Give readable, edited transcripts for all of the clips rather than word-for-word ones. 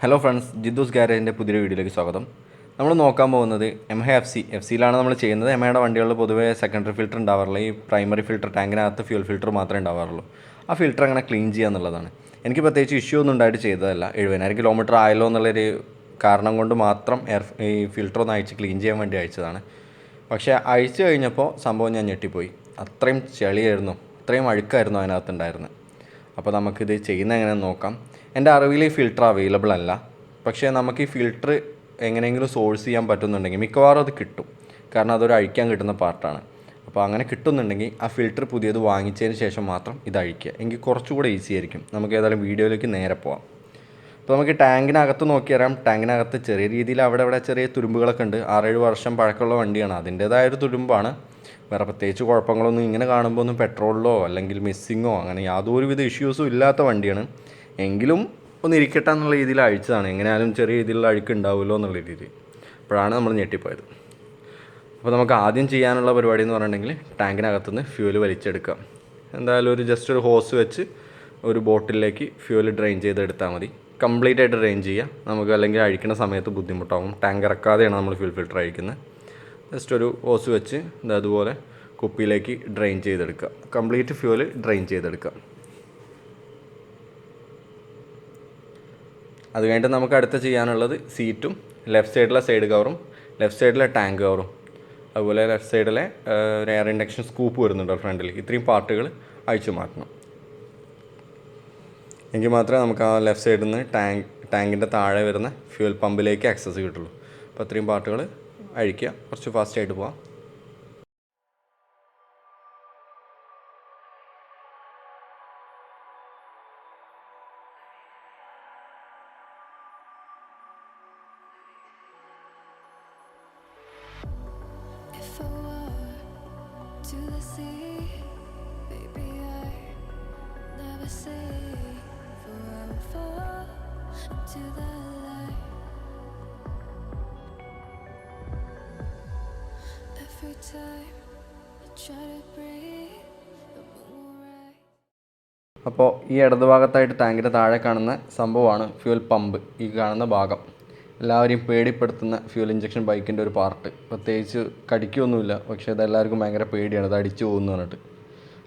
Hello friends, ജിദ്ദൂസ് ഗാരേജിൻ്റെ പുതിയൊരു വീഡിയോയിലേക്ക് സ്വാഗതം. നമ്മൾ നോക്കാൻ പോകുന്നത് യമഹ എഫ് സിയിലാണ് നമ്മൾ ചെയ്യുന്നത്. യമഹയുടെ വണ്ടികളിൽ പൊതുവേ സെക്കൻഡറി ഫിൽറ്റർ ഉണ്ടാവാറില്ല. ഈ പ്രൈമറി ഫിൽറ്റർ, ടാങ്കിനകത്ത് ഫ്യൂൽ ഫിൽറ്റർ മാത്രമേ ഉണ്ടാവാറുള്ളൂ. ആ ഫിൽറ്റർ അങ്ങനെ ക്ലീൻ ചെയ്യുക എന്നുള്ളതാണ്. എനിക്ക് പ്രത്യേകിച്ച് ഇഷ്യൂ ഒന്നും ഉണ്ടായിട്ട് ചെയ്തതല്ല. 70,000 കിലോമീറ്റർ ആയല്ലോ എന്നുള്ളൊരു കാരണം കൊണ്ട് മാത്രം ഈ ഫിൽറ്റർ ഒന്ന് അഴിച്ച് ക്ലീൻ ചെയ്യാൻ വേണ്ടി അയച്ചതാണ്. പക്ഷേ അഴിച്ചു കഴിഞ്ഞപ്പോൾ സംഭവം ഞാൻ ഞെട്ടിപ്പോയി. അത്രയും ചെളിയായിരുന്നു, അത്രയും അഴുക്കായിരുന്നു അതിനകത്തുണ്ടായിരുന്നത്. അപ്പോൾ നമുക്കിത് ചെയ്യുന്ന എങ്ങനെയെന്ന് നോക്കാം. എൻ്റെ അറിവിൽ ഈ ഫിൽറ്റർ അവൈലബിൾ അല്ല. പക്ഷേ നമുക്ക് ഈ ഫിൽറ്റർ എങ്ങനെയെങ്കിലും സോഴ്സ് ചെയ്യാൻ പറ്റുന്നുണ്ടെങ്കിൽ മിക്കവാറും അത് കിട്ടും. കാരണം അതൊരു അഴിക്കാൻ കിട്ടുന്ന പാർട്ടാണ്. അപ്പോൾ അങ്ങനെ കിട്ടുന്നുണ്ടെങ്കിൽ ആ ഫിൽറ്റർ പുതിയത് വാങ്ങിച്ചതിന് ശേഷം മാത്രം ഇത് അഴിക്കുക. എങ്കിൽ കുറച്ചുകൂടെ ഈസി ആയിരിക്കും. നമുക്ക് ഏതായാലും വീഡിയോയിലേക്ക് നേരെ പോകാം. അപ്പോൾ നമുക്ക് ടാങ്കിനകത്ത് നോക്കിയറിയാം. ടാങ്കിനകത്ത് ചെറിയ രീതിയിൽ അവിടെ ചെറിയ തുരുമ്പുകളൊക്കെ ഉണ്ട്. 6-7 വർഷം പഴക്കമുള്ള വണ്ടിയാണ്. അതിൻ്റേതായൊരു തുരുമ്പാണ്. വേറെ പ്രത്യേകിച്ച് കുഴപ്പങ്ങളൊന്നും ഇങ്ങനെ കാണുമ്പോൾ ഒന്നും പെട്രോളിലോ അല്ലെങ്കിൽ മിസ്സിങ്ങോ അങ്ങനെ യാതൊരുവിധ ഇഷ്യൂസും ഇല്ലാത്ത വണ്ടിയാണ്. എങ്കിലും ഒന്ന് ഇരിക്കട്ടെ എന്നുള്ള രീതിയിൽ അഴിച്ചതാണ്. എങ്ങനെയാലും ചെറിയ രീതിയിലുള്ള അഴുക്ക് ഉണ്ടാവുമല്ലോ എന്നുള്ള രീതിയിൽ. അപ്പോഴാണ് നമ്മൾ ഞെട്ടിപ്പോയത്. അപ്പോൾ നമുക്ക് ആദ്യം ചെയ്യാനുള്ള പരിപാടി എന്ന് പറഞ്ഞിട്ടുണ്ടെങ്കിൽ ടാങ്കിനകത്തുനിന്ന് ഫ്യൂൽ വലിച്ചെടുക്കുക. എന്തായാലും ജസ്റ്റ് ഒരു ഹോസ് വെച്ച് ഒരു ബോട്ടിലേക്ക് ഫ്യൂൽ ഡ്രെയിൻ ചെയ്തെടുത്താൽ മതി. കംപ്ലീറ്റ് ആയിട്ട് ഡ്രെയിൻ ചെയ്യുക. നമുക്ക് അല്ലെങ്കിൽ അഴിക്കുന്ന സമയത്ത് ബുദ്ധിമുട്ടാവും. ടാങ്ക് ഇറക്കാതെയാണ് നമ്മൾ ഫ്യൂൽ ഫിൽറ്റർ അഴിക്കുന്നത്. ജസ്റ്റ് ഒരു ഹോസ് വെച്ച് അതുപോലെ കുപ്പിയിലേക്ക് ഡ്രെയിൻ ചെയ്തെടുക്കുക. കംപ്ലീറ്റ് ഫ്യൂൽ ഡ്രെയിൻ ചെയ്തെടുക്കുക. അത് കഴിഞ്ഞിട്ട് നമുക്ക് അടുത്ത് ചെയ്യാനുള്ളത് സീറ്റും ലെഫ്റ്റ് സൈഡിലെ സൈഡ് കവറും ലെഫ്റ്റ് സൈഡിലെ ടാങ്ക് കവറും അതുപോലെ ലെഫ്റ്റ് സൈഡിലെ ഒരു എയർ ഇൻഡക്ഷൻ സ്കൂപ്പ് വരുന്നുണ്ട് ഫ്രണ്ടിൽ. ഇത്രയും പാർട്ടുകൾ അഴിച്ചു മാറ്റണം. എങ്കിൽ മാത്രമേ നമുക്ക് ആ ലെഫ്റ്റ് സൈഡിൽ നിന്ന് ടാങ്കിൻ്റെ താഴെ വരുന്ന ഫ്യൂൽ പമ്പിലേക്ക് ആക്സസ് കിട്ടുള്ളൂ. അപ്പോൾ ഇത്രയും പാർട്ടുകൾ അഴിക്കുക. കുറച്ച് ഫാസ്റ്റായിട്ട് പോവാം. To the sea, baby, I never say forever fall into the light. Every time I try to breathe, the moon will rise. അപ്പോൾ ഈ ഇടതുഭാഗത്തായിട്ട് ടാങ്കിൻ്റെ താഴെ കാണുന്ന സംഭവമാണ് ഫ്യൂൽ പമ്പ്. ഈ കാണുന്ന ഭാഗം എല്ലാവരെയും പേടിപ്പെടുത്തുന്ന ഫ്യൂൽ ഇഞ്ചക്ഷൻ ബൈക്കിൻ്റെ ഒരു പാർട്ട്. പ്രത്യേകിച്ച് കടിക്കൊന്നുമില്ല, പക്ഷേ ഇതെല്ലാവർക്കും ഭയങ്കര പേടിയാണ് ഇത് അടിച്ചു പോകുമെന്ന് പറഞ്ഞിട്ട്.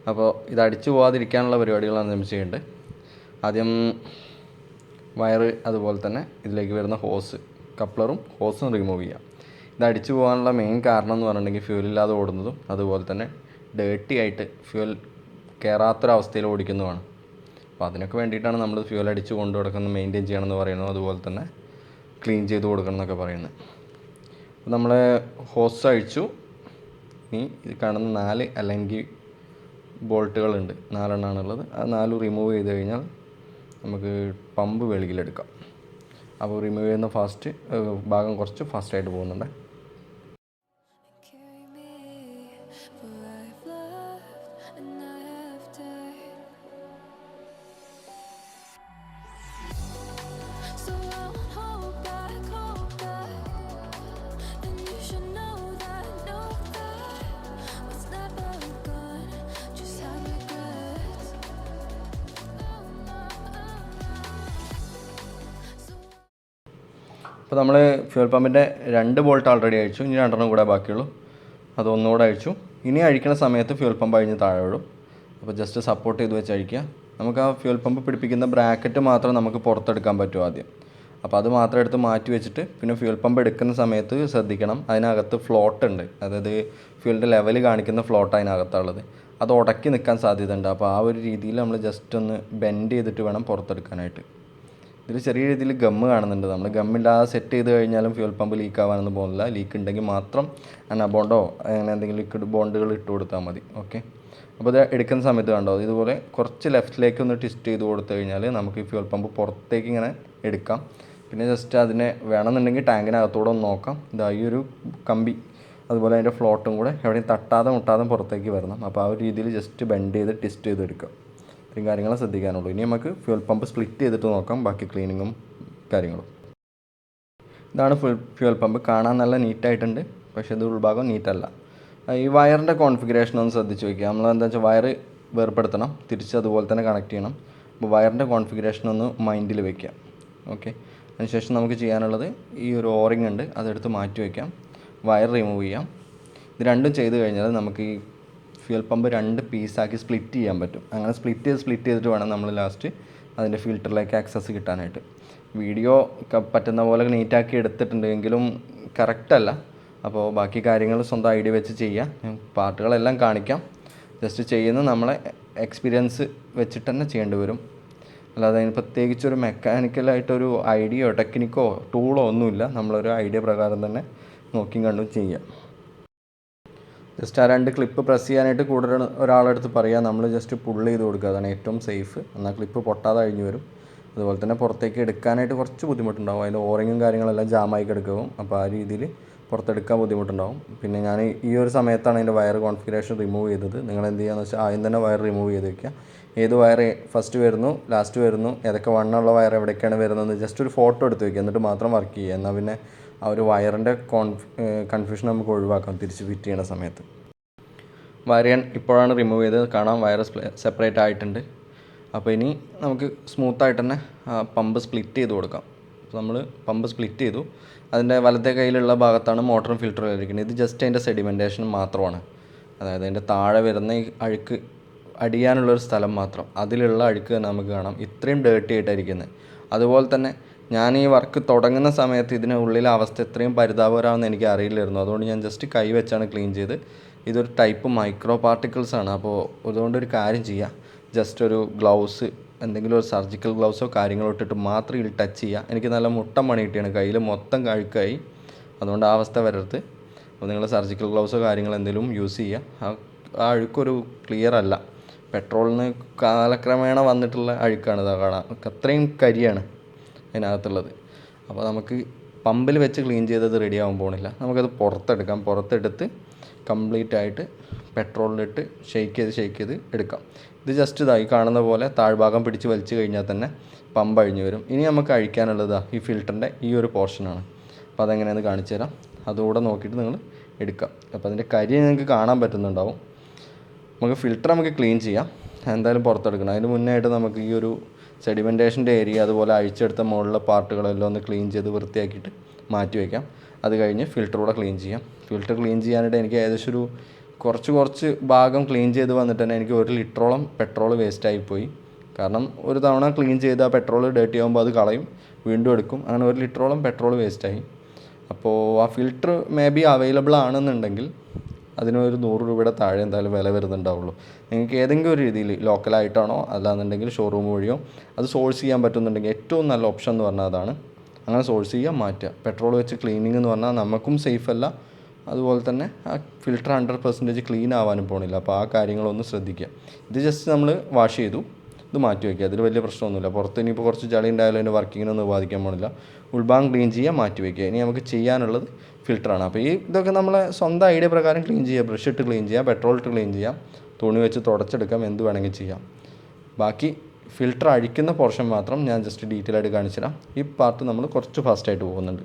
അപ്പോൾ ഇത് അടിച്ചു പോകാതിരിക്കാനുള്ള പരിപാടികളാണ് നമ്മൾ ചെയ്യേണ്ടത്. ആദ്യം വയറ്, അതുപോലെ തന്നെ ഇതിലേക്ക് വരുന്ന ഹോസ്, കപ്ലറും ഹോസും റിമൂവ് ചെയ്യാം. ഇത് അടിച്ചു പോകാനുള്ള മെയിൻ കാരണം എന്ന് പറഞ്ഞിട്ടുണ്ടെങ്കിൽ ഫ്യൂലില്ലാതെ ഓടുന്നതും അതുപോലെ തന്നെ ഡേർട്ടി ആയിട്ട് ഫ്യൂൽ കയറാത്തൊരവസ്ഥയിൽ ഓടിക്കുന്നതുമാണ്. അപ്പോൾ അതിനൊക്കെ വേണ്ടിയിട്ടാണ് നമ്മൾ ഫ്യൂൽ അടിച്ച് കൊണ്ടു കൊടുക്കുന്നത്, മെയിൻറ്റെയിൻ ചെയ്യണമെന്ന് പറയുന്നത്. അതുപോലെ തന്നെ ക്ലീൻ ചെയ്ത് കൊടുക്കണം എന്നൊക്കെ പറയുന്നത്. അപ്പോൾ നമ്മൾ ഹോസ് അഴിച്ചു. ഇനി ഇത് കാണുന്ന 4 അല്ലെങ്കിൽ ബോൾട്ടുകളുണ്ട്, 4 എണ്ണമാണുള്ളത്. ആ 4 റിമൂവ് ചെയ്ത് കഴിഞ്ഞാൽ നമുക്ക് പമ്പ് വെളിയിലെടുക്കാം. അപ്പോൾ റിമൂവ് ചെയ്യുന്ന ഭാഗം കുറച്ച് ഫാസ്റ്റായിട്ട് പോകുന്നുണ്ട്. Carry me where I've loved and I have died. So I won't hold back, and you should know that what's never gone just have regrets. അപ്പോൾ നമ്മൾ ഫ്യൂൽ പമ്പിൻ്റെ 2 ബോൾട്ട് ഓൾറെഡി അഴിച്ചു. ഇനി 2 കൂടെ ബാക്കിയുള്ളൂ. അത് ഒന്നുകൂടെ അഴിച്ചു. ഇനി അഴിക്കുന്ന സമയത്ത് ഫ്യൂൽ പമ്പ് അഴിഞ്ഞ് താഴെ വിടും. അപ്പോൾ ജസ്റ്റ് സപ്പോർട്ട് ചെയ്ത് വെച്ച് അഴിക്കുക. നമുക്ക് ആ ഫ്യൂൽ പമ്പ് പിടിപ്പിക്കുന്ന ബ്രാക്കറ്റ് മാത്രം നമുക്ക് പുറത്തെടുക്കാൻ പറ്റും ആദ്യം. അപ്പോൾ അത് മാത്രം എടുത്ത് മാറ്റി വെച്ചിട്ട് പിന്നെ ഫ്യൂൽ പമ്പ് എടുക്കുന്ന സമയത്ത് ശ്രദ്ധിക്കണം, അതിനകത്ത് ഫ്ലോട്ട് ഉണ്ട്. അതായത് ഫ്യൂലിൻ്റെ ലെവൽ കാണിക്കുന്ന ഫ്ലോട്ട് അതിനകത്തുള്ളത്. അത് ഉടക്കി നിൽക്കാൻ സാധ്യതയുണ്ട്. അപ്പോൾ ആ ഒരു രീതിയിൽ നമ്മൾ ജസ്റ്റ് ഒന്ന് ബെൻഡ് ചെയ്തിട്ട് വേണം പുറത്തെടുക്കാനായിട്ട്. ഇതിൽ ചെറിയ രീതിയിൽ ഗമ്മ് കാണുന്നുണ്ട്. നമ്മൾ ഗമ്മില്ലാതെ സെറ്റ് ചെയ്ത് കഴിഞ്ഞാലും ഫ്യൂൽ പമ്പ് ലീക്ക് ആവാനൊന്നും പോകുന്നില്ല. ലീക്ക് ഉണ്ടെങ്കിൽ മാത്രം അനബോണ്ടോ അങ്ങനെ എന്തെങ്കിലും ലിക്വിഡ് ബോണ്ടുകൾ ഇട്ട് കൊടുത്താൽ മതി. ഓക്കെ. അപ്പോൾ ഇത് എടുക്കുന്ന സമയത്ത് കണ്ടോ, ഇതുപോലെ കുറച്ച് ലെഫ്റ്റിലേക്ക് ഒന്ന് ട്വിസ്റ്റ് ചെയ്ത് കൊടുത്തു കഴിഞ്ഞാൽ നമുക്ക് ഈ ഫ്യൂൽ പമ്പ് പുറത്തേക്ക് ഇങ്ങനെ എടുക്കാം. പിന്നെ ജസ്റ്റ് അതിനെ വേണമെന്നുണ്ടെങ്കിൽ ടാങ്കിനകത്തൂടെ ഒന്ന് നോക്കാം. ഇതാ ഈ ഒരു കമ്പി അതുപോലെ അതിൻ്റെ ഫ്ലോട്ടും കൂടെ എവിടെയും തട്ടാതെ മുട്ടാതെ പുറത്തേക്ക് വരണം. അപ്പോൾ ആ ഒരു രീതിയിൽ ജസ്റ്റ് ബെൻഡ് ചെയ്ത് ട്വിസ്റ്റ് ചെയ്തെടുക്കാം. ഇത്രയും കാര്യങ്ങൾ ശ്രദ്ധിക്കാനുള്ളൂ. ഇനി നമുക്ക് ഫ്യൂൽ പമ്പ് സ്പ്ലിറ്റ് ചെയ്തിട്ട് നോക്കാം ബാക്കി ക്ലീനിങ്ങും കാര്യങ്ങളും. ഇതാണ് ഫ്യൂൽ പമ്പ്. കാണാൻ നല്ല നീറ്റായിട്ടുണ്ട്, പക്ഷേ ഇത് ഉൾഭാഗം നീറ്റല്ല. ഈ വയറിൻ്റെ കോൺഫിഗറേഷൻ ഒന്ന് ശ്രദ്ധിച്ച് വയ്ക്കുക. നമ്മളെന്താ വെച്ചാൽ വയർ വേർപ്പെടുത്തണം, തിരിച്ച് അതുപോലെ തന്നെ കണക്ട് ചെയ്യണം. അപ്പോൾ വയറിൻ്റെ കോൺഫിഗറേഷൻ ഒന്ന് മൈൻഡിൽ വയ്ക്കുക. ഓക്കെ. അതിനുശേഷം നമുക്ക് ചെയ്യാനുള്ളത് ഈ ഒരു ഓറിംഗ് ഉണ്ട്, അതെടുത്ത് മാറ്റി വയ്ക്കാം. വയർ റിമൂവ് ചെയ്യാം. ഇത് രണ്ടും ചെയ്ത് കഴിഞ്ഞാൽ നമുക്ക് ഈ ഫ്യൂൽ പമ്പ് 2 പീസാക്കി സ്പ്ലിറ്റ് ചെയ്യാൻ പറ്റും. അങ്ങനെ സ്പ്ലിറ്റ് ചെയ്തിട്ട് വേണം നമ്മൾ ലാസ്റ്റ് അതിൻ്റെ ഫിൽറ്ററിലേക്ക് ആക്സസ് കിട്ടാനായിട്ട്. വീഡിയോ പറ്റുന്ന പോലെ നീറ്റാക്കി എടുത്തിട്ടുണ്ടെങ്കിലും കറക്റ്റല്ല. അപ്പോൾ ബാക്കി കാര്യങ്ങൾ സ്വന്തം ഐഡിയ വെച്ച് ചെയ്യാം. ഞാൻ പാർട്ടുകളെല്ലാം കാണിക്കാം. ജസ്റ്റ് ചെയ്യുന്നത് നമ്മളെ എക്സ്പീരിയൻസ് വെച്ചിട്ട് തന്നെ ചെയ്യേണ്ടി വരും. അല്ലാതെ അതിന് പ്രത്യേകിച്ചൊരു മെക്കാനിക്കലായിട്ടൊരു ഐഡിയയോ ടെക്നിക്കോ ടൂളോ ഒന്നുമില്ല. നമ്മളൊരു ഐഡിയ പ്രകാരം തന്നെ നോക്കിയും കണ്ടും ചെയ്യാം. ജസ്റ്റ് ആ 2 ക്ലിപ്പ് പ്രസ് ചെയ്യാനായിട്ട് കൂടുതൽ ഒരാളെടുത്ത് പറയാം. നമ്മൾ ജസ്റ്റ് പുള്ള് ചെയ്ത് കൊടുക്കുക, അതാണ് ഏറ്റവും സേഫ്. എന്നാൽ ക്ലിപ്പ് പൊട്ടാതെ കഴിഞ്ഞ് വരും. അതുപോലെ തന്നെ പുറത്തേക്ക് എടുക്കാനായിട്ട് കുറച്ച് ബുദ്ധിമുട്ടുണ്ടാവും. അതിൻ്റെ ഓറിങ്ങും കാര്യങ്ങളെല്ലാം ജാമായി കിടക്കും. അപ്പോൾ ആ രീതിയിൽ പുറത്തെടുക്കാൻ ബുദ്ധിമുട്ടുണ്ടാവും. പിന്നെ ഞാൻ ഈ ഒരു സമയത്താണ് അതിൻ്റെ വയർ കോൺഫിഗറേഷൻ റിമൂവ് ചെയ്തത്. നിങ്ങൾ എന്ത് ചെയ്യുകയെന്ന് വെച്ചാൽ ആദ്യം തന്നെ വയർ റിമൂവ് ചെയ്ത് വയ്ക്കുക. ഏത് വയർ ഫസ്റ്റ് വരുന്നു ലാസ്റ്റ് വരുന്നു, ഏതൊക്കെ വണ്ണുള്ള വയർ എവിടേക്കാണ് വരുന്നത് ജസ്റ്റ് ഒരു ഫോട്ടോ എടുത്ത് വയ്ക്കുക. എന്നിട്ട് മാത്രം വർക്ക് ചെയ്യുക. എന്നാൽ പിന്നെ ആ ഒരു വയറിൻ്റെ കൺഫ്യൂഷൻ നമുക്ക് ഒഴിവാക്കാം തിരിച്ച് ഫിറ്റ് ചെയ്യുന്ന സമയത്ത്. വയർ ഞാൻ ഇപ്പോഴാണ് റിമൂവ് ചെയ്തത്. കാണാം വയർ സെപ്പറേറ്റ് ആയിട്ടുണ്ട്. അപ്പോൾ ഇനി നമുക്ക് സ്മൂത്തായിട്ട് തന്നെ പമ്പ് സ്പ്ലിറ്റ് ചെയ്ത് കൊടുക്കാം. അപ്പോൾ നമ്മൾ പമ്പ് സ്പ്ലിറ്റ് ചെയ്തു. അതിൻ്റെ വലത്തെ കയ്യിലുള്ള ഭാഗത്താണ് മോട്ടറും ഫിൽറ്ററും ഇരിക്കുന്നത്. ഇത് ജസ്റ്റ് അതിൻ്റെ സെഡിമെൻറ്റേഷൻ മാത്രമാണ്. അതായത് അതിൻ്റെ താഴെ വരുന്ന ഈ അഴുക്ക് അടിയാനുള്ളൊരു സ്ഥലം മാത്രം, അതിലുള്ള അഴുക്ക് തന്നെ നമുക്ക് കാണാം. ഇത്രയും ഡേർട്ടി ആയിട്ടായിരിക്കുന്നത്. അതുപോലെ തന്നെ ഞാൻ ഈ വർക്ക് തുടങ്ങുന്ന സമയത്ത് ഇതിന് ഉള്ളിലെ അവസ്ഥ എത്രയും പരിതാപകരമാണെന്ന് എനിക്ക് അറിയില്ലായിരുന്നു. അതുകൊണ്ട് ഞാൻ ജസ്റ്റ് കൈ വെച്ചാണ് ക്ലീൻ ചെയ്ത്. ഇതൊരു ടൈപ്പ് മൈക്രോ പാർട്ടിക്കിൾസ് ആണ്. അപ്പോൾ അതുകൊണ്ടൊരു കാര്യം ചെയ്യാം, ജസ്റ്റ് ഒരു ഗ്ലൗസ്, എന്തെങ്കിലും ഒരു സർജിക്കൽ ഗ്ലൗസോ കാര്യങ്ങളോ ഇട്ടിട്ട് മാത്രം ഇതിൽ ടച്ച് ചെയ്യുക. എനിക്ക് നല്ല മുട്ടം പണി കിട്ടിയാണ്, കയ്യിൽ മൊത്തം അഴുക്കായി. അതുകൊണ്ട് ആ അവസ്ഥ വരരുത്. അപ്പോൾ നിങ്ങൾ സർജിക്കൽ ഗ്ലൗസോ കാര്യങ്ങളോ എന്തെങ്കിലും യൂസ് ചെയ്യുക. ആ അഴുക്കൊരു ക്ലിയർ അല്ല. പെട്രോളിന് കാലക്രമേണ വന്നിട്ടുള്ള അഴുക്കാണ്. ഇതാ കാണാം, അത്രയും കരിയാണ് അതിനകത്തുള്ളത്. അപ്പോൾ നമുക്ക് പമ്പിൽ വെച്ച് ക്ലീൻ ചെയ്തത് റെഡി ആകാൻ പോകുന്നില്ല. നമുക്കത് പുറത്തെടുക്കാം. പുറത്തെടുത്ത് കംപ്ലീറ്റ് ആയിട്ട് പെട്രോളിലിട്ട് ഷെയ്ക്ക് ചെയ്ത് എടുക്കാം. ഇത് ജസ്റ്റ് ഇതായി കാണുന്ന പോലെ താഴ്ഭാഗം പിടിച്ച് വലിച്ചു കഴിഞ്ഞാൽ തന്നെ പമ്പ് അഴിഞ്ഞു വരും. ഇനി നമുക്ക് അഴിക്കാനുള്ളത് ഈ ഫിൽറ്ററിൻ്റെ ഈ ഒരു പോർഷനാണ്. അപ്പോൾ അതെങ്ങനെയാണെന്ന് കാണിച്ചു തരാം. അതുകൂടെ നോക്കിയിട്ട് നിങ്ങൾ എടുക്കാം. അപ്പോൾ അതിൻ്റെ കരി നിങ്ങൾക്ക് കാണാൻ പറ്റുന്നുണ്ടാവും. നമുക്ക് ഫിൽറ്റർ നമുക്ക് ക്ലീൻ ചെയ്യാം. എന്തായാലും പുറത്തെടുക്കണം. അതിന് മുന്നേ ആയിട്ട് നമുക്ക് ഈ ഒരു സെഡിമെൻറ്റേഷൻ്റെ ഏരിയ അതുപോലെ അഴിച്ചെടുത്ത മുകളിലെ പാർട്ടുകളെല്ലാം ഒന്ന് ക്ലീൻ ചെയ്ത് വൃത്തിയാക്കിയിട്ട് മാറ്റി വയ്ക്കാം. അത് കഴിഞ്ഞ് ഫിൽറ്റർ കൂടെ ക്ലീൻ ചെയ്യാം. ഫിൽറ്റർ ക്ലീൻ ചെയ്യാനായിട്ട് എനിക്ക് ഏകദേശം ഒരു കുറച്ച് ഭാഗം ക്ലീൻ ചെയ്ത് വന്നിട്ട് തന്നെ എനിക്ക് 1 ലിറ്ററോളം പെട്രോൾ വേസ്റ്റായിപ്പോയി. കാരണം ഒരു തവണ ക്ലീൻ ചെയ്ത് ആ പെട്രോൾ ഡേർട്ടി ആകുമ്പോൾ അത് കളയും, വീണ്ടും എടുക്കും. അങ്ങനെ 1 ലിറ്ററോളം പെട്രോൾ വേസ്റ്റായി. അപ്പോൾ ആ ഫിൽറ്റർ മേ ബി അവൈലബിൾ ആണെന്നുണ്ടെങ്കിൽ അതിനൊരു 100 രൂപയുടെ താഴെ എന്തായാലും വില വരുന്നുണ്ടാവുള്ളൂ. നിങ്ങൾക്ക് ഏതെങ്കിലും ഒരു രീതിയിൽ ലോക്കലായിട്ടാണോ അല്ലാന്നുണ്ടെങ്കിൽ ഷോറൂം വഴിയോ അത് സോഴ്സ് ചെയ്യാൻ പറ്റുന്നുണ്ടെങ്കിൽ ഏറ്റവും നല്ല ഓപ്ഷൻ എന്ന് പറഞ്ഞാൽ അതാണ്. അങ്ങനെ സോഴ്സ് ചെയ്യുക, മാറ്റുക. പെട്രോൾ വെച്ച് ക്ലീനിങ് എന്ന് പറഞ്ഞാൽ നമുക്കും സേഫ് അല്ല. അതുപോലെ തന്നെ ആ ഫിൽറ്റർ 100% ക്ലീൻ ആവാനും പോകണില്ല. അപ്പോൾ ആ കാര്യങ്ങളൊന്ന് ശ്രദ്ധിക്കുക. ഇത് ജസ്റ്റ് നമ്മൾ വാഷ് ചെയ്തു, ഇത് മാറ്റി വയ്ക്കുക. അതിൽ വലിയ പ്രശ്നമൊന്നുമില്ല. പുറത്ത് ഇനിയിപ്പോൾ കുറച്ച് ചളി ഉണ്ടായാലും അതിൻ്റെ വർക്കിങ്ങിനൊന്നും ബാധിക്കാൻ പോകണില്ല. ഉൾഭാഗം ക്ലീൻ ചെയ്യുക, മാറ്റി വയ്ക്കുക. ഇനി നമുക്ക് ചെയ്യാനുള്ളത് ഫിൽറ്ററാണ്. അപ്പോൾ ഇതൊക്കെ നമ്മളെ സ്വന്തം ഐഡിയ പ്രകാരം ക്ലീൻ ചെയ്യുക. ബ്രഷ് ഇട്ട് ക്ലീൻ ചെയ്യുക, പെട്രോൾ ഇട്ട് ക്ലീൻ ചെയ്യാം, തുണി വെച്ച് തുടച്ചെടുക്കാം, എന്ത് വേണമെങ്കിൽ ചെയ്യാം. ബാക്കി ഫിൽറ്റർ അഴിക്കുന്ന പോർഷൻ മാത്രം ഞാൻ ജസ്റ്റ് ഡീറ്റെയിൽ ആയിട്ട് കാണിച്ചു തരാം. ഈ പാർട്ട് നമ്മൾ കുറച്ച് ഫാസ്റ്റായിട്ട് പോകുന്നുണ്ട്.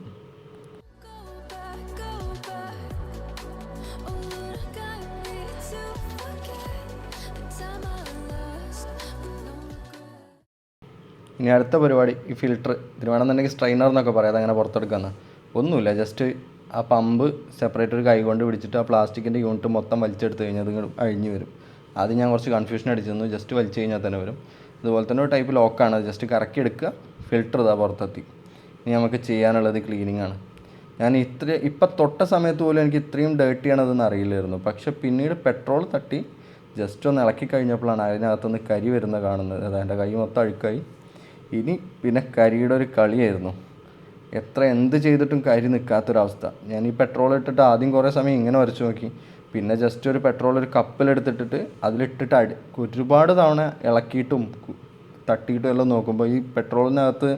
ഇനി അടുത്ത പരിപാടി ഈ ഫിൽറ്റർ. ഇതിന് വേണമെന്നുണ്ടെങ്കിൽ സ്ട്രെയിനർ എന്നൊക്കെ പറയാം. അതങ്ങനെ പുറത്തെടുക്കാമെന്ന് ഒന്നുമില്ല. ജസ്റ്റ് ആ പമ്പ് സെപ്പറേറ്റ് ഒരു കൈ കൊണ്ട് പിടിച്ചിട്ട് ആ പ്ലാസ്റ്റിക്കിൻ്റെ യൂണിറ്റ് മൊത്തം വലിച്ചെടുത്ത് കഴിഞ്ഞാൽ അത് അഴിഞ്ഞ് വരും. അത് ഞാൻ കുറച്ച് കൺഫ്യൂഷൻ അടിച്ചു തന്നു. ജസ്റ്റ് വലിച്ചു കഴിഞ്ഞാൽ തന്നെ വരും. അതുപോലെ തന്നെ ഒരു ടൈപ്പ് ലോക്കാണ്. അത് ജസ്റ്റ് കറക്കി എടുക്കുക, ഫിൽറ്റർ ഇതാ പുറത്തെത്തി. ഇനി നമുക്ക് ചെയ്യാനുള്ളത് ക്ലീനിങ് ആണ്. ഞാൻ ഇപ്പം തൊട്ട സമയത്ത് പോലും എനിക്ക് ഇത്രയും ഡേർട്ടിയാണതെന്ന് അറിയില്ലായിരുന്നു. പക്ഷെ പിന്നീട് പെട്രോൾ തട്ടി ജസ്റ്റ് ഒന്ന് ഇളക്കി കഴിഞ്ഞപ്പോഴാണ് അതിനകത്തുനിന്ന് കരി വരുന്നത് കാണുന്നത്. അത് എൻ്റെ കൈ മൊത്തം അഴുക്കായി. ഇനി പിന്നെ കരിയുടെ ഒരു കളിയായിരുന്നു. എന്ത് ചെയ്തിട്ടും കരി നിൽക്കാത്തൊരവസ്ഥ. ഞാൻ ഈ പെട്രോൾ ഇട്ടിട്ട് ആദ്യം കുറേ സമയം ഇങ്ങനെ വരച്ച് നോക്കി. പിന്നെ ജസ്റ്റ് ഒരു പെട്രോൾ ഒരു കപ്പിലെടുത്തിട്ടിട്ട് അതിലിട്ടിട്ട് ഒരുപാട് തവണ ഇളക്കിയിട്ടും തട്ടിയിട്ടും എല്ലാം നോക്കുമ്പോൾ ഈ പെട്രോളിനകത്ത്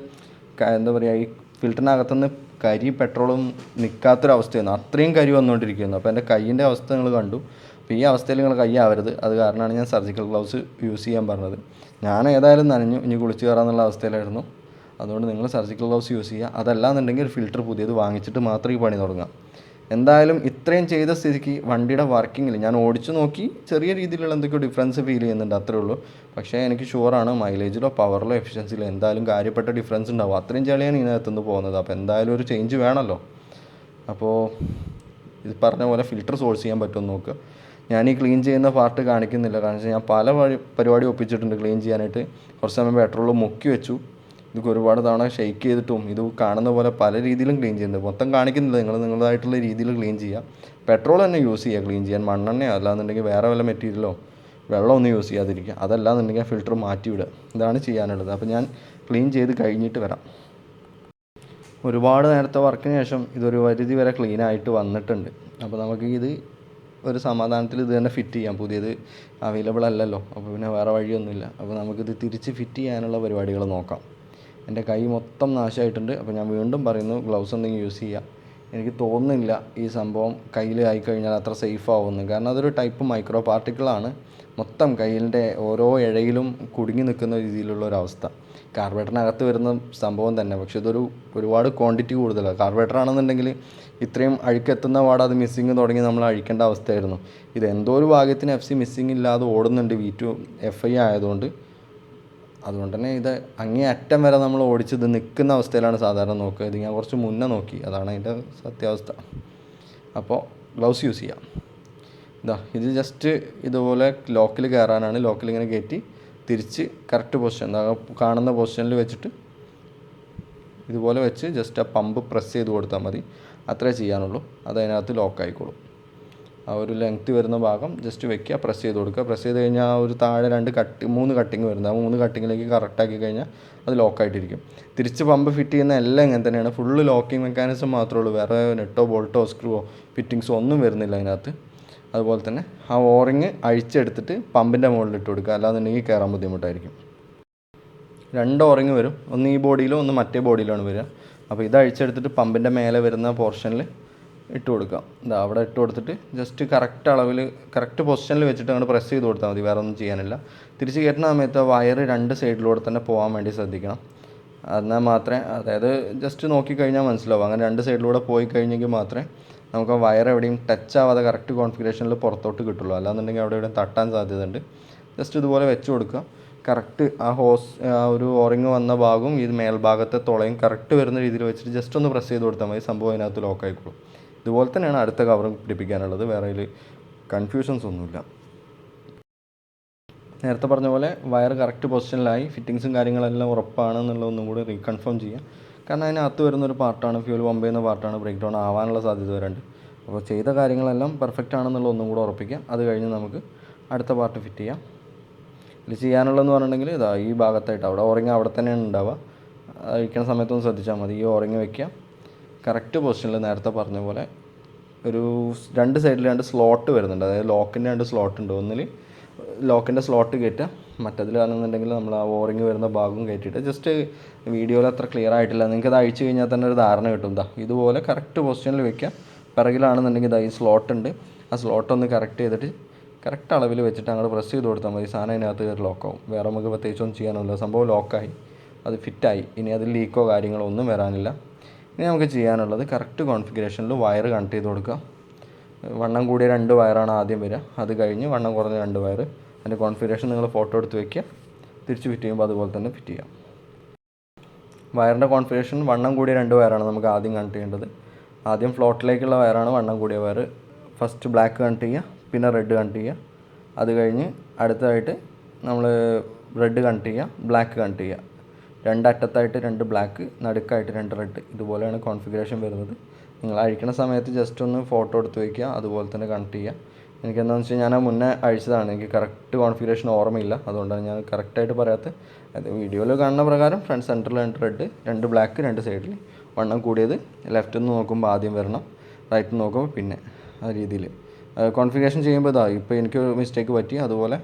എന്താ പറയുക, ഈ ഫിൽറ്ററിനകത്തുനിന്ന് കരി പെട്രോളും നിൽക്കാത്തൊരവസ്ഥയായിരുന്നു. അത്രയും കരി വന്നുകൊണ്ടിരിക്കുന്നു. അപ്പോൾ എൻ്റെ കയ്യിൻ്റെ അവസ്ഥ നിങ്ങൾ കണ്ടു. അപ്പോൾ ഈ അവസ്ഥയിൽ നിങ്ങൾ കൈ ആവരുത്. അത് കാരണമാണ് ഞാൻ സർജിക്കൽ ഗ്ലൗസ് യൂസ് ചെയ്യാൻ പറഞ്ഞത്. ഞാൻ ഏതായാലും നനഞ്ഞു, ഇനി കുളിച്ച് കയറാമെന്നുള്ള അവസ്ഥയിലായിരുന്നു. അതുകൊണ്ട് നിങ്ങൾ സർജിക്കൽ ഗ്ലൗസ് യൂസ് ചെയ്യുക. അതല്ലാന്നുണ്ടെങ്കിൽ ഒരു ഫിൽറ്റർ പുതിയത് വാങ്ങിച്ചിട്ട് മാത്രം ഈ പണി തുടങ്ങാം. എന്തായാലും ഇത്രയും ചെയ്ത സ്ഥിതിക്ക് വണ്ടിയുടെ വർക്കിങ്ങിൽ ഞാൻ ഓടിച്ചു നോക്കി, ചെറിയ രീതിയിലുള്ള എന്തൊക്കെയോ ഡിഫറൻസ് ഫീൽ ചെയ്യുന്നുണ്ട്, അത്രേ ഉള്ളൂ. പക്ഷേ എനിക്ക് ഷുവറാണ് മൈലേജിലോ പവറിലോ എഫിഷ്യൻസിയിലോ എന്തായാലും കാര്യപ്പെട്ട ഡിഫറൻസ് ഉണ്ടാവും. അത്രയും ചെളിയാണ് ഇതിനകത്തുനിന്ന് പോകുന്നത്. അപ്പോൾ എന്തായാലും ഒരു ചേഞ്ച് വേണമല്ലോ. അപ്പോൾ ഇത് പറഞ്ഞ പോലെ ഫിൽറ്റർ സോഴ്സ് ചെയ്യാൻ പറ്റുമെന്ന് നോക്കുക. ഞാൻ ഈ ക്ലീൻ ചെയ്യുന്ന പാർട്ട് കാണിക്കുന്നില്ല, കാരണം വെച്ചാൽ ഞാൻ പല പരിപാടി ഒപ്പിച്ചിട്ടുണ്ട് ക്ലീൻ ചെയ്യാനായിട്ട്. കുറച്ച് സമയം പെട്രോൾ മുക്കി വെച്ചു. ഇതൊക്കെ ഒരുപാട് തവണ ഷെയ്ക്ക് ചെയ്തിട്ടും ഇത് കാണുന്ന പോലെ പല രീതിയിലും ക്ലീൻ ചെയ്യുന്നുണ്ട്. മൊത്തം കാണിക്കുന്നില്ല, നിങ്ങളുടേതായിട്ടുള്ള രീതിയിൽ ക്ലീൻ ചെയ്യുക. പെട്രോൾ തന്നെ യൂസ് ചെയ്യുക ക്ലീൻ ചെയ്യാൻ, മണ്ണെണ്ണയോ അല്ലാന്നുണ്ടെങ്കിൽ വേറെ വല്ല മെറ്റീരിയലോ വെള്ളമൊന്നും യൂസ് ചെയ്യാതിരിക്കുക. അതല്ലാന്നുണ്ടെങ്കിൽ ഫിൽറ്റർ മാറ്റി വിടുക. ഇതാണ് ചെയ്യാനുള്ളത്. അപ്പോൾ ഞാൻ ക്ലീൻ ചെയ്ത് കഴിഞ്ഞിട്ട് വരാം. ഒരുപാട് നേരത്തെ വർക്കിന് ശേഷം ഇതൊരു പരിധി വരെ ക്ലീനായിട്ട് വന്നിട്ടുണ്ട്. അപ്പോൾ നമുക്ക് ഇത് ഒരു സമാധാനത്തിൽ ഇത് തന്നെ ഫിറ്റ് ചെയ്യാം. പുതിയത് അവൈലബിൾ അല്ലല്ലോ, അപ്പോൾ പിന്നെ വേറെ വഴിയൊന്നുമില്ല. അപ്പോൾ നമുക്കിത് തിരിച്ച് ഫിറ്റ് ചെയ്യാനുള്ള പരിപാടികൾ നോക്കാം. എൻ്റെ കൈ മൊത്തം നാശമായിട്ടുണ്ട്. അപ്പോൾ ഞാൻ വീണ്ടും പറയുന്നു, ഗ്ലൗസ് എന്തെങ്കിലും യൂസ് ചെയ്യുക. എനിക്ക് തോന്നുന്നില്ല ഈ സംഭവം കയ്യിൽ ആയിക്കഴിഞ്ഞാൽ അത്ര സേഫ് ആവുമെന്ന്. കാരണം അതൊരു ടൈപ്പ് മൈക്രോ പാർട്ടിക്കിളാണ്. മൊത്തം കയ്യിൻ്റെ ഓരോ ഇഴയിലും കുടുങ്ങി നിൽക്കുന്ന രീതിയിലുള്ള ഒരവസ്ഥ. കാർബറേറ്ററിനകത്ത് വരുന്ന സംഭവം തന്നെ, പക്ഷേ ഇതൊരു ഒരുപാട് ക്വാണ്ടിറ്റി കൂടുതലാണ്. കാർബറേറ്റർ ആണെന്നുണ്ടെങ്കിൽ ഇത്രയും അഴുക്കെത്തുന്ന പാടെ അത് മിസ്സിങ് തുടങ്ങി നമ്മൾ അഴിക്കേണ്ട അവസ്ഥയായിരുന്നു. ഇത് എന്തോ ഒരു ഭാഗ്യത്തിന് FC മിസ്സിങ് ഇല്ലാതെ ഓടുന്നുണ്ട്, V2 FI ആയതുകൊണ്ട്. അതുകൊണ്ട് തന്നെ ഇത് അങ്ങേ അറ്റം വരെ നമ്മൾ ഓടിച്ചത് നിൽക്കുന്ന അവസ്ഥയിലാണ് സാധാരണ നോക്കുക. ഇത് ഞാൻ കുറച്ച് മുന്നേ നോക്കി, അതാണ് അതിൻ്റെ സത്യാവസ്ഥ. അപ്പോൾ ഗ്ലൗസ് യൂസ് ചെയ്യാം. ഇത് ജസ്റ്റ് ഇതുപോലെ ലോക്കിൽ കയറാനാണ്. ലോക്കിൽ ഇങ്ങനെ കയറ്റി തിരിച്ച് കറക്റ്റ് പൊസിഷൻ കാണുന്ന പൊസിഷനിൽ വെച്ചിട്ട് ഇതുപോലെ വെച്ച് ജസ്റ്റ് ആ പമ്പ് പ്രസ് ചെയ്ത് കൊടുത്താൽ മതി. അത്രേ ചെയ്യാനുള്ളൂ. അതതിനകത്ത് ലോക്കായിക്കോളും. ആ ഒരു ലെങ്ത്ത് വരുന്ന ഭാഗം ജസ്റ്റ് വെക്കുക, പ്രസ് ചെയ്ത് കൊടുക്കുക. പ്രസ് ചെയ്ത് കഴിഞ്ഞാൽ ആ ഒരു താഴെ 3 കട്ടിങ് വരുന്നത്, ആ 3 കട്ടിങ്ങിലേക്ക് കറക്റ്റാക്കി കഴിഞ്ഞാൽ അത് ലോക്കായിട്ടിരിക്കും. തിരിച്ച് പമ്പ് ഫിറ്റ് ചെയ്യുന്ന എല്ലാം ഇങ്ങനെ തന്നെയാണ്. ഫുള്ള് ലോക്കിംഗ് മെക്കാനിസം മാത്രമേ ഉള്ളൂ. വേറെ നെട്ടോ ബോൾട്ടോ സ്ക്രൂവോ ഫിറ്റിങ്സോ ഒന്നും വരുന്നില്ല അതിനകത്ത്. അതുപോലെ തന്നെ ആ ഓറിങ് അഴിച്ചെടുത്തിട്ട് പമ്പിൻ്റെ മുകളിൽ ഇട്ട് കൊടുക്കുക, അല്ലാന്നുണ്ടെങ്കിൽ കയറാൻ ബുദ്ധിമുട്ടായിരിക്കും. 2 ഓറിങ് വരും, ഒന്ന് ഈ ബോഡിയിലോ ഒന്ന് മറ്റേ ബോഡിയിലാണ് വരിക. അപ്പോൾ ഇത് അഴിച്ചെടുത്തിട്ട് പമ്പിൻ്റെ മേലെ വരുന്ന പോർഷനിൽ ഇട്ട് കൊടുക്കാം. അവിടെ ഇട്ട് കൊടുത്തിട്ട് ജസ്റ്റ് കറക്റ്റ് അളവിൽ കറക്റ്റ് പൊസിഷനിൽ വെച്ചിട്ട് അങ്ങോട്ട് പ്രസ് ചെയ്ത് കൊടുത്താൽ മതി, വേറെ ഒന്നും ചെയ്യാനില്ല. തിരിച്ച് കയറ്റുന്ന സമയത്ത് വയർ 2 സൈഡിലൂടെ തന്നെ പോകാൻ വേണ്ടി ശ്രദ്ധിക്കണം. എന്നാൽ മാത്രമേ, അതായത് ജസ്റ്റ് നോക്കിക്കഴിഞ്ഞാൽ മനസ്സിലാവും. അങ്ങനെ 2 സൈഡിലൂടെ പോയി കഴിഞ്ഞെങ്കിൽ മാത്രമേ നമുക്ക് ആ വയർ എവിടെയും ടച്ച് ആവാതെ കറക്റ്റ് കോൺഫിഗറേഷനിൽ പുറത്തോട്ട് കിട്ടുള്ളൂ. അല്ലാന്നുണ്ടെങ്കിൽ അവിടെ എവിടെയും തട്ടാൻ സാധ്യതയുണ്ട്. ജസ്റ്റ് ഇതുപോലെ വെച്ച് കൊടുക്കുക. കറക്റ്റ് ആ ഒരു ഓറിങ് വന്ന ഭാഗവും ഇത് മേൽഭാഗത്തെ തുളയും കറക്റ്റ് വരുന്ന രീതിയിൽ വെച്ചിട്ട് ജസ്റ്റ് ഒന്ന് പ്രസ് ചെയ്ത് കൊടുത്താൽ മതി. സംഭവം അതിനകത്ത് ലോക്കായിക്കോളും. ഇതുപോലെ തന്നെയാണ് അടുത്ത കവറും പിടിപ്പിക്കാനുള്ളത്. വേറെ അതിൽ കൺഫ്യൂഷൻസ് ഒന്നുമില്ല. നേരത്തെ പറഞ്ഞ പോലെ വയർ കറക്റ്റ് പൊസിഷനിലായി, ഫിറ്റിങ്സും കാര്യങ്ങളെല്ലാം ഉറപ്പാണെന്നുള്ളതൊന്നും കൂടി റീകൺഫേം ചെയ്യുക. കാരണം അതിനകത്ത് വരുന്നൊരു പാർട്ടാണ്, ഫ്യൂൽ പമ്പ് ചെയ്യുന്ന പാർട്ടാണ്, ബ്രേക്ക് ഡൗൺ ആവാനുള്ള സാധ്യത വരുന്നുണ്ട്. അപ്പോൾ ചെയ്ത കാര്യങ്ങളെല്ലാം പെർഫെക്റ്റ് ആണെന്നുള്ള ഒന്നും കൂടെ ഉറപ്പിക്കുക. അത് കഴിഞ്ഞ് നമുക്ക് അടുത്ത പാർട്ട് ഫിറ്റ് ചെയ്യാം. ഇത് ചെയ്യാനുള്ളതെന്ന് പറഞ്ഞിട്ടുണ്ടെങ്കിൽ ഈ ഭാഗത്തായിട്ട് അവിടെ ഓറിങ് അവിടെ തന്നെയാണ് ഉണ്ടാവുക. അഴിക്കുന്ന സമയത്തൊന്ന് ശ്രദ്ധിച്ചാൽ മതി. ഈ ഓറിങ് വയ്ക്കുക കറക്റ്റ് പൊസിഷനിൽ. നേരത്തെ പറഞ്ഞ പോലെ ഒരു 2 സൈഡിൽ 2 സ്ലോട്ട് വരുന്നുണ്ട്, അതായത് ലോക്കിൻ്റെ 2 സ്ലോട്ട് ഉണ്ട്. ഒന്നിൽ ലോക്കിൻ്റെ സ്ലോട്ട് കയറ്റുക, മറ്റതിലാണെന്നുണ്ടെങ്കിൽ നമ്മൾ ആ ഓറിങ് വരുന്ന ഭാഗവും കയറ്റിയിട്ട്. ജസ്റ്റ് വീഡിയോയിൽ അത്ര ക്ലിയർ ആയിട്ടില്ല, നിങ്ങൾക്ക് അത് അഴിച്ചു കഴിഞ്ഞാൽ തന്നെ ഒരു ധാരണ കിട്ടും. ഇതുപോലെ കറക്റ്റ് പൊസിഷനിൽ വെക്കുക. പിറകിലാണെന്നുണ്ടെങ്കിൽ ഈ സ്ലോട്ട് ഉണ്ട്, ആ സ്ലോട്ട് ഒന്ന് കറക്റ്റ് ചെയ്തിട്ട് കറക്റ്റ് അളവിൽ വെച്ചിട്ട് അങ്ങോട്ട് പ്രസ് ചെയ്ത് കൊടുത്താൽ മതി. സാധനം അതിനകത്ത് കയറി ലോക്കാവും. വേറെ നമുക്ക് പ്രത്യേകിച്ചൊന്നും ചെയ്യാനൊന്നുമില്ല. സംഭവം ലോക്കായി, അത് ഫിറ്റായി. ഇനി അതിൽ ലീക്കോ കാര്യങ്ങളോ ഒന്നും വരാനില്ല. ഇനി നമുക്ക് ചെയ്യാനുള്ളത് കറക്റ്റ് കോൺഫിഗറേഷനിൽ വയർ കണക്ട് ചെയ്ത് കൊടുക്കുക. വണ്ണം കൂടിയ 2 വയറാണ് ആദ്യം വരിക, അത് കഴിഞ്ഞ് വണ്ണം കുറഞ്ഞ 2 വയർ. അതിൻ്റെ കോൺഫിഗറേഷൻ നിങ്ങൾ ഫോട്ടോ എടുത്ത് വയ്ക്കുക. തിരിച്ച് ഫിറ്റ് ചെയ്യുമ്പോൾ അതുപോലെ തന്നെ ഫിറ്റ് ചെയ്യാം. വയറിൻ്റെ കോൺഫിഗറേഷൻ വണ്ണം കൂടിയ 2 വയറാണ് നമുക്ക് ആദ്യം കണക്ട് ചെയ്യേണ്ടത്. ആദ്യം ഫ്ലോട്ടിലേക്കുള്ള വയറാണ് വണ്ണം കൂടിയ വയർ. ഫസ്റ്റ് ബ്ലാക്ക് കണക്ട് ചെയ്യുക, പിന്നെ റെഡ് കണക്ട് ചെയ്യുക. അത് കഴിഞ്ഞ് അടുത്തതായിട്ട് നമ്മൾ റെഡ് കണക്ട് ചെയ്യുക, ബ്ലാക്ക് കണക്ട് ചെയ്യുക. 2 അറ്റത്തായിട്ട് 2 ബ്ലാക്ക്, നടുക്കായിട്ട് 2 റെഡ്. ഇതുപോലെയാണ് കോൺഫിഗറേഷൻ വരുന്നത്. നിങ്ങൾ അഴിക്കുന്ന സമയത്ത് ജസ്റ്റ് ഒന്ന് ഫോട്ടോ എടുത്ത് വയ്ക്കുക, അതുപോലെ തന്നെ കണക്ട് ചെയ്യുക. എനിക്കെന്താണെന്ന് വെച്ചാൽ ഞാൻ മുന്നേ അഴിച്ചതാണ്, എനിക്ക് കറക്റ്റ് കോൺഫിഗറേഷൻ ഓർമ്മയില്ല, അതുകൊണ്ടാണ് ഞാൻ കറക്റ്റായിട്ട് പറയാത്തത്. അത് വീഡിയോയിൽ കാണുന്ന പ്രകാരം ഫ്രണ്ട് സെൻറ്ററിൽ 2 റെഡ്, 2 ബ്ലാക്ക്, 2 സൈഡിൽ. വണ്ണം കൂടിയത് ലെഫ്റ്റിൽ നിന്ന് നോക്കുമ്പോൾ ആദ്യം വരണം, റൈറ്റിൽ നിന്ന് നോക്കുമ്പോൾ പിന്നെ. ആ രീതിയിൽ കോൺഫിഗറേഷൻ ചെയ്യുമ്പോൾ ഇപ്പോൾ എനിക്ക് മിസ്റ്റേക്ക് പറ്റി, അതുപോലെ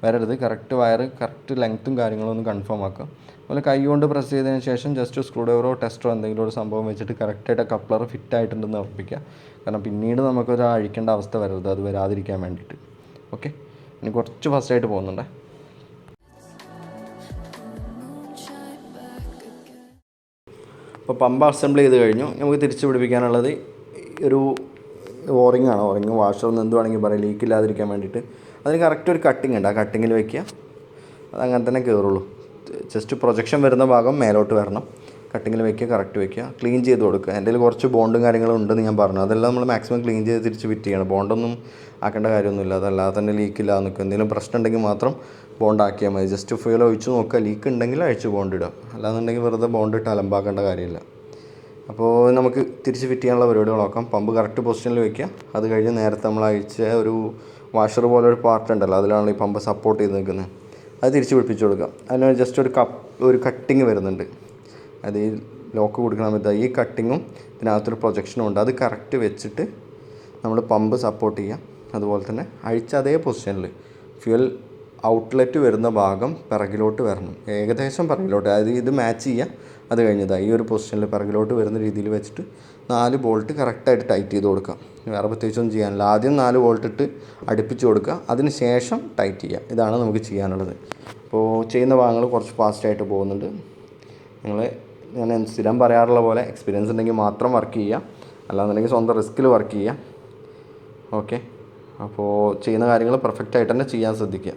വരരുത്. കറക്റ്റ് വയർ കറക്റ്റ് ലെങ്ത്തും കാര്യങ്ങളും ഒന്ന് കൺഫേം ആക്കുക. അതുപോലെ കൈ കൊണ്ട് പ്രസ് ചെയ്തതിന് ശേഷം ജസ്റ്റ് സ്ക്രൂ ഡ്രൈവറോ ടെസ്റ്ററോ എന്തെങ്കിലും ഒരു സംഭവം വെച്ചിട്ട് കറക്റ്റായിട്ട് കപ്ലർ ഫിറ്റ് ആയിട്ടുണ്ടെന്ന് ഉറപ്പിക്കുക. കാരണം പിന്നീട് നമുക്കൊരു അഴിക്കേണ്ട അവസ്ഥ വരരുത്, അത് വരാതിരിക്കാൻ വേണ്ടിയിട്ട്. ഓക്കെ, ഇനി കുറച്ച് ഫാസ്റ്റായിട്ട് പോകുന്നുണ്ടേ. അപ്പോൾ പമ്പ് അസംബിൾ ചെയ്ത് കഴിഞ്ഞു. നമുക്ക് തിരിച്ച് പിടിപ്പിക്കാനുള്ളത് ഒരു ഓറിംഗ് ആണ്, ഓറിംഗ് വാഷർ എന്ന് എന്ത് വേണമെങ്കിൽ പറയാം, ലീക്ക് ഇല്ലാതിരിക്കാൻ വേണ്ടിയിട്ട്. അതിന് കറക്റ്റ് ഒരു കട്ടിങ് ഉണ്ട്, ആ കട്ടിങ്ങിൽ വെക്കുക, അതങ്ങനെ തന്നെ കയറുള്ളൂ. ജസ്റ്റ് പ്രൊജക്ഷൻ വരുന്ന ഭാഗം മേലോട്ട് വരണം, കട്ടിങ്ങിൽ വെക്കുക, കറക്റ്റ് വെക്കുക, ക്ലീൻ ചെയ്ത് കൊടുക്കുക. എൻ്റെ കയ്യിൽ കുറച്ച് ബോണ്ടും കാര്യങ്ങളും ഉണ്ടെന്ന് ഞാൻ പറഞ്ഞു, അതെല്ലാം നമ്മൾ മാക്സിമം ക്ലീൻ ചെയ്ത് തിരിച്ച് ഫിറ്റ് ചെയ്യണം. ബോണ്ടൊന്നും ആക്കേണ്ട കാര്യമൊന്നുമില്ല, അതല്ലാതെ തന്നെ ലീക്കില്ലാതെ നിൽക്കും. എന്തെങ്കിലും പ്രശ്നം ഉണ്ടെങ്കിൽ മാത്രം ബോണ്ട് ആക്കിയാൽ മതി. ജസ്റ്റ് ഫ്യൂൽ ഒഴിച്ച് നോക്കുക, ലീക്ക് ഉണ്ടെങ്കിൽ അഴിച്ച് ബോണ്ട് ഇടുക, അല്ലാന്നുണ്ടെങ്കിൽ വെറുതെ ബോണ്ട് ഇട്ട് അലമ്പാക്കേണ്ട കാര്യമില്ല. അപ്പോൾ നമുക്ക് തിരിച്ച് ഫിറ്റ് ചെയ്യാനുള്ള പരിപാടികൾ നോക്കാം. പമ്പ് കറക്റ്റ് പൊസിഷനിൽ വെക്കുക. അത് കഴിഞ്ഞ് നേരത്തെ നമ്മൾ അഴിച്ച ഒരു വാഷർ പോലെ ഒരു പാർട്ട് ഉണ്ടല്ലോ, അതിലാണ് ഈ പമ്പ് സപ്പോർട്ട് ചെയ്ത് നിൽക്കുന്നത്, അത് തിരിച്ച് പിടിപ്പിച്ച് കൊടുക്കുക. അതിന് ജസ്റ്റ് ഒരു കട്ടിങ് വരുന്നുണ്ട്, അത് ഈ ലോക്ക് കൊടുക്കണം പറ്റുക. ഈ കട്ടിങ്ങും ഇതിനകത്തൊരു പ്രൊജക്ഷനും ഉണ്ട്, അത് കറക്റ്റ് വെച്ചിട്ട് നമ്മൾ പമ്പ് സപ്പോർട്ട് ചെയ്യുക. അതുപോലെ തന്നെ അഴിച്ച അതേ പൊസിഷനിൽ ഫ്യൂൽ ഔട്ട്ലെറ്റ് വരുന്ന ഭാഗം പിറകിലോട്ട് വരണം, ഏകദേശം പിറകിലോട്ട്, അതായത് ഇത് മാച്ച് ചെയ്യുക. അത് കഴിഞ്ഞതാണ് ഈ ഒരു പൊസിഷനിൽ പിറകിലോട്ട് വരുന്ന രീതിയിൽ വെച്ചിട്ട് 4 ബോൾട്ട് കറക്റ്റായിട്ട് ടൈറ്റ് ചെയ്ത് കൊടുക്കുക. വേറെ പ്രത്യേകിച്ചൊന്നും ചെയ്യാനില്ല. ആദ്യം 4 ബോൾട്ട് ഇട്ട് അടുപ്പിച്ച് കൊടുക്കുക, അതിന് ശേഷം ടൈറ്റ് ചെയ്യുക. ഇതാണ് നമുക്ക് ചെയ്യാനുള്ളത്. അപ്പോൾ ചെയ്യുന്ന ഭാഗങ്ങൾ കുറച്ച് ഫാസ്റ്റായിട്ട് പോകുന്നുണ്ട്. ഞാൻ സ്ഥിരം പറയാറുള്ള പോലെ എക്സ്പീരിയൻസ് ഉണ്ടെങ്കിൽ മാത്രം വർക്ക് ചെയ്യുക, അല്ലാന്നുണ്ടെങ്കിൽ സ്വന്തം റിസ്കിൽ വർക്ക് ചെയ്യുക. ഓക്കെ, അപ്പോൾ ചെയ്യുന്ന കാര്യങ്ങൾ പെർഫെക്റ്റായിട്ട് തന്നെ ചെയ്യാൻ ശ്രദ്ധിക്കുക.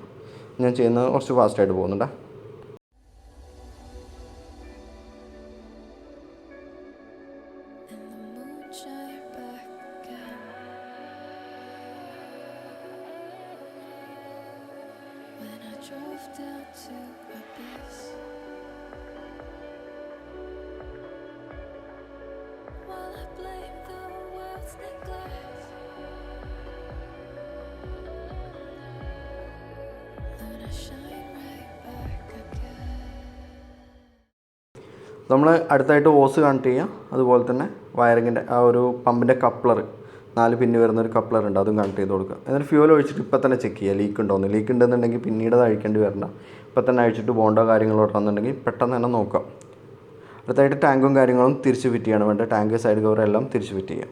ഞാൻ ചെയ്യുന്നത് കുറച്ച് ഫാസ്റ്റായിട്ട് പോകുന്നുണ്ടേ. Shine back again. When I drove down to my base, while I blame the world's neglect, Luna shine right back again. നമ്മൾ അടുത്തായിട്ട് ഓസ് കണക്ട് ചെയ്യുക. അതുപോലെ തന്നെ വയറിങ്ങിൻ്റെ ആ ഒരു പമ്പിൻ്റെ കപ്ലർ, 4 പിന്ന് വരുന്നൊരു കപ്ലർ ഉണ്ട്, അതും കണക്ട് ചെയ്ത് കൊടുക്കുക. എന്നിട്ട് ഫ്യൂൽ ഒഴിച്ചിട്ട് ഇപ്പം തന്നെ ചെക്ക് ചെയ്യുക ലീക്ക് ഉണ്ടോയെന്ന്. ലീക്ക് ഉണ്ടെന്നുണ്ടെങ്കിൽ പിന്നീട് അത് അഴിക്കേണ്ടി വരണ്ട, ഇപ്പം തന്നെ അഴിച്ചിട്ട് ബോണ്ടോ കാര്യങ്ങളോ ഇടണമെന്നുണ്ടെങ്കിൽ പെട്ടെന്ന് തന്നെ നോക്കാം. അടുത്തായിട്ട് ടാങ്കും കാര്യങ്ങളും തിരിച്ച് ഫിറ്റ് ചെയ്യണം, വേണ്ട ടാങ്ക് സൈഡ് കവർ എല്ലാം തിരിച്ച് ഫിറ്റ് ചെയ്യാം.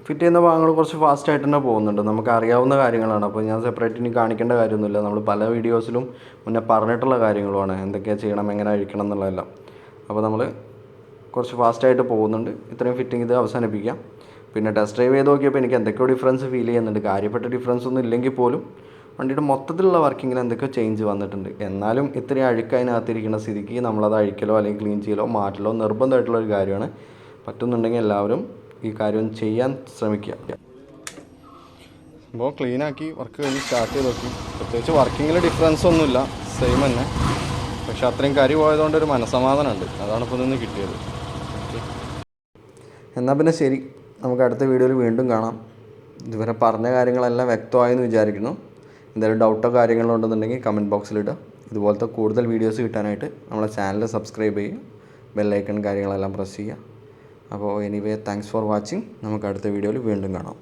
ഫിറ്റ് ചെയ്യുന്ന ഭാഗങ്ങൾ കുറച്ച് ഫാസ്റ്റായിട്ട് തന്നെ പോകുന്നുണ്ട്, നമുക്ക് അറിയാവുന്ന കാര്യങ്ങളാണ്. അപ്പോൾ ഞാൻ സെപ്പറേറ്റ് ഇനി കാണിക്കേണ്ട കാര്യമൊന്നുമില്ല, നമ്മൾ പല വീഡിയോസിലും മുന്നേ പറഞ്ഞിട്ടുള്ള കാര്യങ്ങളുമാണ്, എന്തൊക്കെയാണ് ചെയ്യണം, എങ്ങനെ അഴിക്കണം എന്നുള്ളതെല്ലാം. അപ്പോൾ നമ്മൾ കുറച്ച് ഫാസ്റ്റായിട്ട് പോകുന്നുണ്ട്. ഇത്രയും ഫിറ്റിംഗ് ഇത് അവസാനിപ്പിക്കാം. പിന്നെ ടെസ്റ്റ് ഡ്രൈവ് ചെയ്ത് നോക്കിയപ്പോൾ എനിക്ക് എന്തൊക്കെയോ ഡിഫറൻസ് ഫീൽ ചെയ്യുന്നുണ്ട്. കാര്യപ്പെട്ട ഡിഫറൻസ് ഒന്നും ഇല്ലെങ്കിൽ പോലും വണ്ടിയുടെ മൊത്തത്തിലുള്ള വർക്കിങ്ങിൽ എന്തൊക്കെയോ ചേഞ്ച് വന്നിട്ടുണ്ട്. എന്നാലും ഇത്രയും അഴുക്കതിനകത്തിരിക്കുന്ന സ്ഥിതിക്ക് നമ്മളത് അഴിക്കലോ അല്ലെങ്കിൽ ക്ലീൻ ചെയ്യലോ മാറ്റലോ നിർബന്ധമായിട്ടുള്ളൊരു കാര്യമാണ്. പറ്റുന്നുണ്ടെങ്കിൽ എല്ലാവരും ഈ കാര്യം ചെയ്യാൻ ശ്രമിക്കുക. അപ്പോൾ ക്ലീനാക്കി വർക്ക് കഴിഞ്ഞ് സ്റ്റാർട്ട് ചെയ്ത് നോക്കി. പ്രത്യേകിച്ച് വർക്കിങ്ങിൽ ഡിഫറൻസ് ഒന്നുമില്ല, സെയിം തന്നെ. പക്ഷെ അത്രയും കരി പോയതുകൊണ്ട് ഒരു മനസ്സമാധാനമുണ്ട്, അതാണ് ഇപ്പോൾ നിന്ന് കിട്ടിയത്. എന്നാൽ പിന്നെ ശരി, നമുക്ക് അടുത്ത വീഡിയോയിൽ വീണ്ടും കാണാം. ഇതുവരെ പറഞ്ഞ കാര്യങ്ങളെല്ലാം വ്യക്തമായെന്ന് വിചാരിക്കുന്നു. എന്തെങ്കിലും ഡൗട്ടോ കാര്യങ്ങളോ ഉണ്ടെന്നുണ്ടെങ്കിൽ കമൻറ്റ് ബോക്സിലിടുക. ഇതുപോലത്തെ കൂടുതൽ വീഡിയോസ് കിട്ടാനായിട്ട് നമ്മളെ ചാനൽ സബ്സ്ക്രൈബ് ചെയ്യുക, ബെല്ലൈക്കൺ കാര്യങ്ങളെല്ലാം പ്രസ് ചെയ്യുക. അപ്പോൾ എനിവേ താങ്ക്സ് ഫോർ വാച്ചിങ്. നമുക്ക് അടുത്ത വീഡിയോയിൽ വീണ്ടും കാണാം.